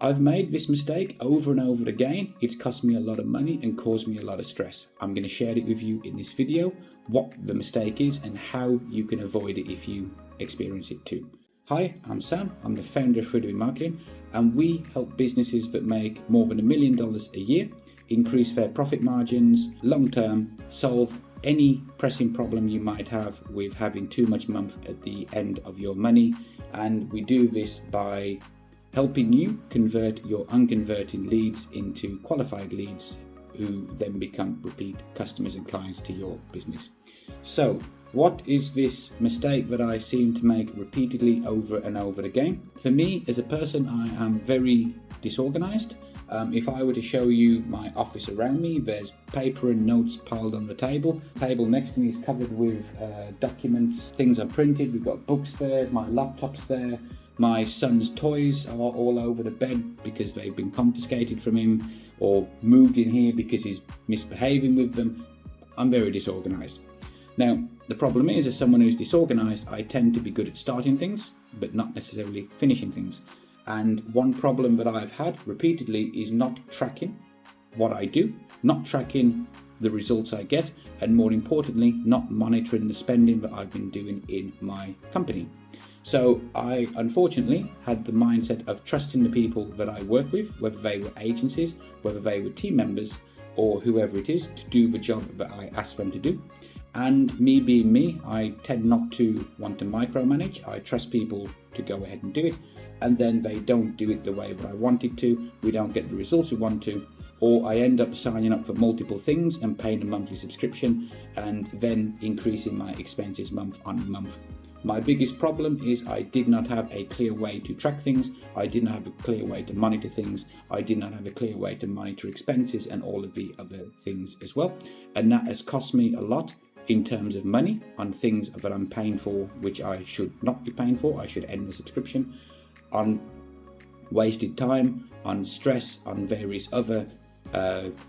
I've made this mistake over and over again. It's cost me a lot of money and caused me a lot of stress. I'm going to share it with you in this video, what the mistake is and how you can avoid it if you experience it too. Hi, I'm Sam. I'm the founder of Freedom in Marketing, and we help businesses that make more than $1 million a year increase their profit margins long term, solve any pressing problem you might have with having too much month at the end of your money. And we do this by helping you convert your unconverted leads into qualified leads who then become repeat customers and clients to your business. So what is this mistake that I seem to make repeatedly over and over again? For me as a person, I am very disorganized. If I were to show you my office around me, there's paper and notes piled on the table. The table next to me is covered with documents, things are printed, we've got books there, my laptop's there. My son's toys are all over the bed because they've been confiscated from him or moved in here because he's misbehaving with them. I'm very disorganized. Now, the problem is, as someone who's disorganized, I tend to be good at starting things, but not necessarily finishing things. And one problem that I've had repeatedly is not tracking what I do, not tracking the results I get, and more importantly, not monitoring the spending that I've been doing in my company. So I unfortunately had the mindset of trusting the people that I work with, whether they were agencies, whether they were team members, or whoever it is, to do the job that I asked them to do. And me being me, I tend not to want to micromanage. I trust people to go ahead and do it, and then they don't do it the way that I wanted to. We don't get the results we want to, or I end up signing up for multiple things and paying a monthly subscription and then increasing my expenses month on month. My biggest problem is I did not have a clear way to track things. I did not have a clear way to monitor things. I did not have a clear way to monitor expenses and all of the other things as well. And that has cost me a lot in terms of money on things that I'm paying for, which I should not be paying for. I should end the subscription, on wasted time, on stress, on various other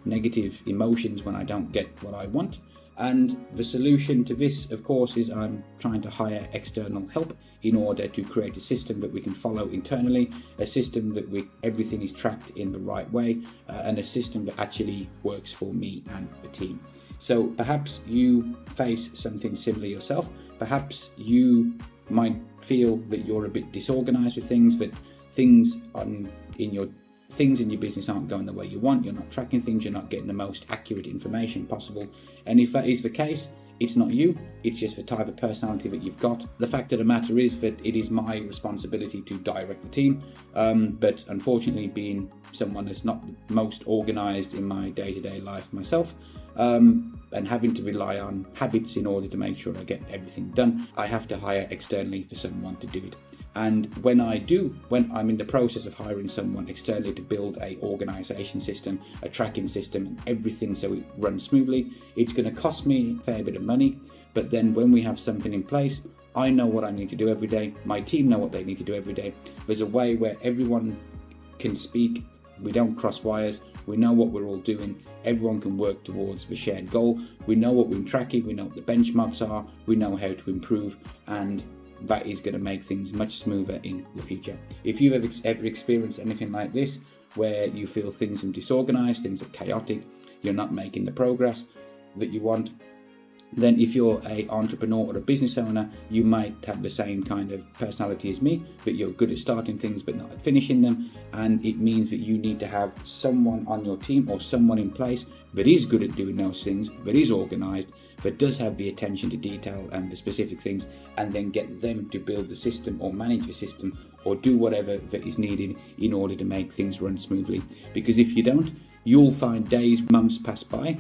negative emotions when I don't get what I want. And the solution to this, of course, is I'm trying to hire external help in order to create a system that we can follow internally, a system that everything is tracked in the right way, and a system that actually works for me and the team. So perhaps you face something similar yourself. Perhaps you might feel that you're a bit disorganized with things, but things in your business aren't going the way you want. You're not tracking things, you're not getting the most accurate information possible. And if that is the case, it's not you, it's just the type of personality that you've got. The fact of the matter is that it is my responsibility to direct the team, but unfortunately, being someone that's not the most organized in my day-to-day life myself, and having to rely on habits in order to make sure I get everything done, I have to hire externally for someone to do it. And when I'm in the process of hiring someone externally to build a organisation system, a tracking system, and everything so it runs smoothly, it's going to cost me a fair bit of money. But then when we have something in place, I know what I need to do every day. My team know what they need to do every day. There's a way where everyone can speak. We don't cross wires. We know what we're all doing. Everyone can work towards the shared goal. We know what we're tracking. We know what the benchmarks are. We know how to improve, and that is going to make things much smoother in the future. If you've ever experienced anything like this, where you feel things are disorganized, things are chaotic, you're not making the progress that you want, then if you're an entrepreneur or a business owner, you might have the same kind of personality as me, but you're good at starting things but not at finishing them. And it means that you need to have someone on your team or someone in place that is good at doing those things, that is organized, that does have the attention to detail and the specific things, and then get them to build the system or manage the system or do whatever that is needed in order to make things run smoothly. Because if you don't, you'll find days, months pass by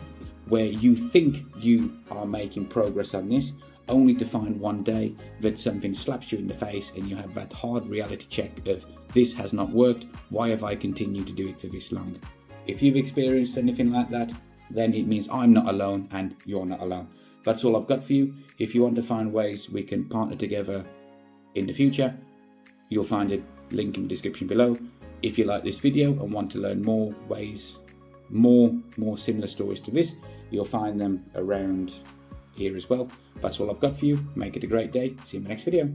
where you think you are making progress on this, only to find one day that something slaps you in the face and you have that hard reality check of, this has not worked, why have I continued to do it for this long? If you've experienced anything like that, then it means I'm not alone and you're not alone. That's all I've got for you. If you want to find ways we can partner together in the future, you'll find a link in the description below. If you like this video and want to learn more ways, more similar stories to this, you'll find them around here as well. That's all I've got for you. Make it a great day. See you in the next video.